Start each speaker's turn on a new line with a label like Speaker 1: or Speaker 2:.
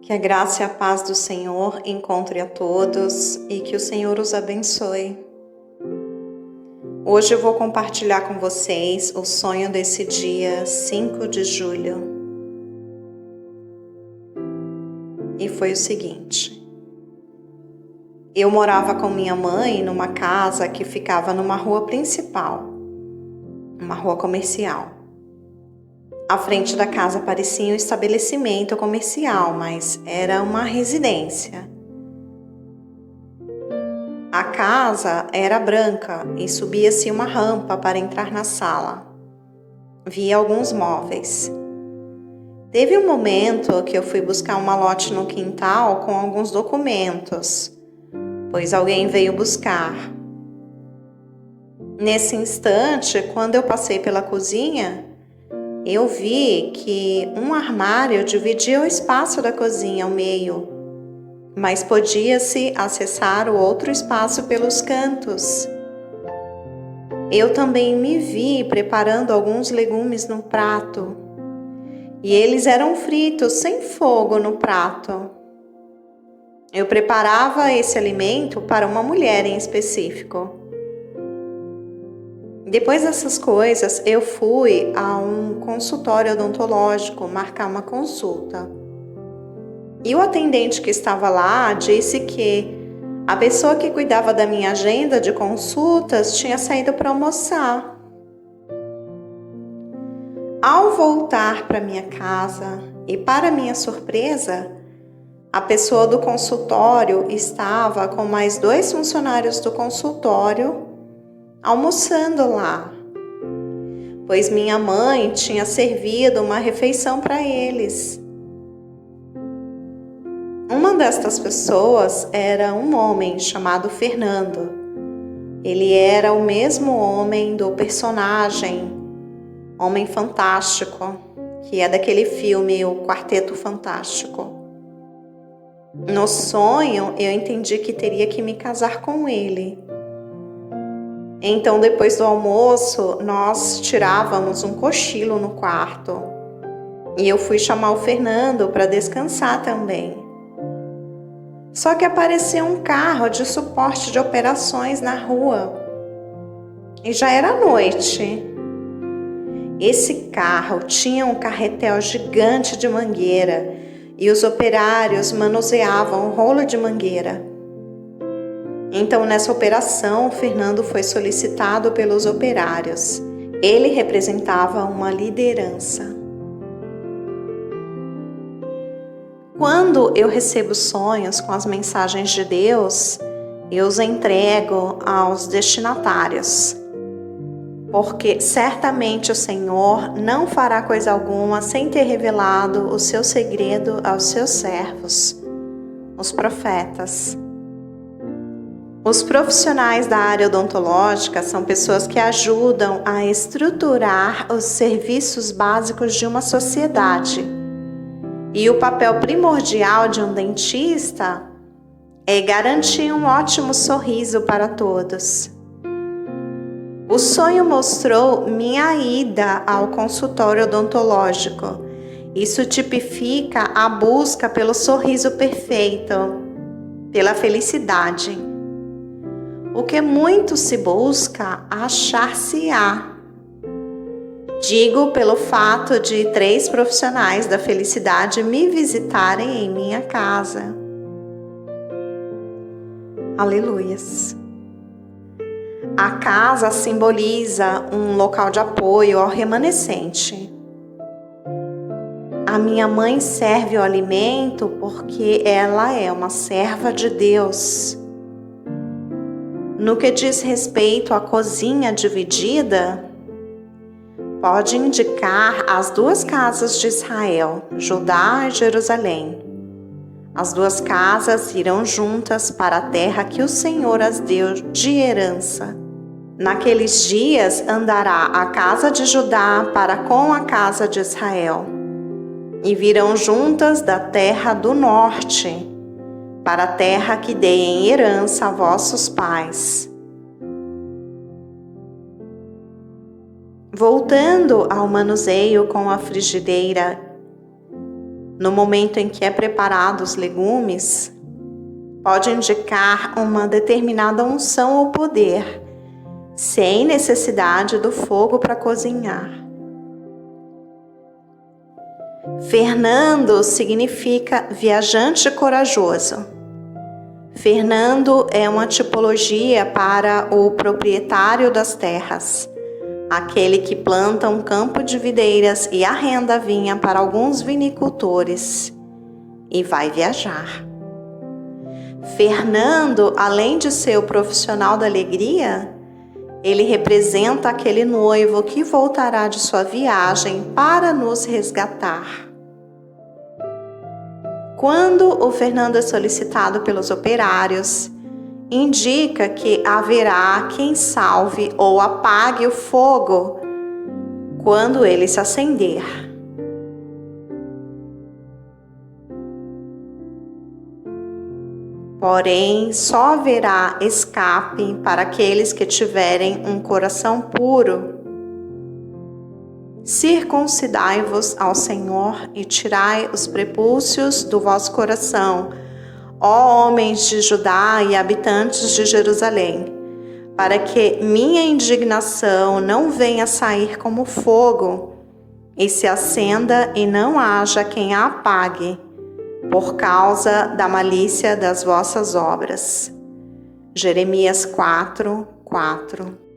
Speaker 1: Que a graça e a paz do Senhor encontre a todos e que o Senhor os abençoe. Hoje eu vou compartilhar com vocês o sonho desse dia 5 de julho. E foi o seguinte: eu morava com minha mãe numa casa que ficava numa rua principal, uma rua comercial. À frente da casa parecia um estabelecimento comercial, mas era uma residência. A casa era branca e subia-se uma rampa para entrar na sala. Vi alguns móveis. Teve um momento que eu fui buscar um malote no quintal com alguns documentos, pois alguém veio buscar. Nesse instante, quando eu passei pela cozinha, eu vi que um armário dividia o espaço da cozinha ao meio, mas podia-se acessar o outro espaço pelos cantos. Eu também me vi preparando alguns legumes no prato, e eles eram fritos sem fogo no prato. Eu preparava esse alimento para uma mulher em específico. Depois dessas coisas, eu fui a um consultório odontológico marcar uma consulta. E o atendente que estava lá disse que a pessoa que cuidava da minha agenda de consultas tinha saído para almoçar. Ao voltar para minha casa, e para minha surpresa, a pessoa do consultório estava com mais 2 funcionários do consultório almoçando lá, pois minha mãe tinha servido uma refeição para eles. Uma destas pessoas era um homem chamado Fernando. Ele era o mesmo homem do personagem Homem Fantástico, que é daquele filme O Quarteto Fantástico. No sonho, eu entendi que teria que me casar com ele. Então, depois do almoço, nós tirávamos um cochilo no quarto. E eu fui chamar o Fernando para descansar também. Só que apareceu um carro de suporte de operações na rua. E já era noite. Esse carro tinha um carretel gigante de mangueira e os operários manuseavam um rolo de mangueira. Então, nessa operação, o Fernando foi solicitado pelos operários. Ele representava uma liderança. Quando eu recebo sonhos com as mensagens de Deus, eu os entrego aos destinatários, porque certamente o Senhor não fará coisa alguma sem ter revelado o seu segredo aos seus servos, os profetas. Os profissionais da área odontológica são pessoas que ajudam a estruturar os serviços básicos de uma sociedade. E o papel primordial de um dentista é garantir um ótimo sorriso para todos. O sonho mostrou minha ida ao consultório odontológico. Isso tipifica a busca pelo sorriso perfeito, pela felicidade. O que muito se busca, achar-se-á. Digo pelo fato de 3 profissionais da felicidade me visitarem em minha casa. Aleluias. A casa simboliza um local de apoio ao remanescente. A minha mãe serve o alimento porque ela é uma serva de Deus. No que diz respeito à cozinha dividida, pode indicar as 2 casas de Israel, Judá e Jerusalém. As 2 casas irão juntas para a terra que o Senhor as deu de herança. Naqueles dias andará a casa de Judá para com a casa de Israel, e virão juntas da terra do norte, para a terra que dei em herança a vossos pais. Voltando ao manuseio com a frigideira, no momento em que é preparado os legumes, pode indicar uma determinada unção ou poder, sem necessidade do fogo para cozinhar. Fernando significa viajante corajoso. Fernando é uma tipologia para o proprietário das terras, aquele que planta um campo de videiras e arrenda a vinha para alguns vinicultores e vai viajar. Fernando, além de ser o profissional da alegria, ele representa aquele noivo que voltará de sua viagem para nos resgatar. Quando o Fernando é solicitado pelos operários, indica que haverá quem salve ou apague o fogo quando ele se acender. Porém, só haverá escape para aqueles que tiverem um coração puro. Circuncidai-vos ao Senhor e tirai os prepúcios do vosso coração, ó homens de Judá e habitantes de Jerusalém, para que minha indignação não venha sair como fogo, e se acenda e não haja quem a apague, por causa da malícia das vossas obras. Jeremias 4:4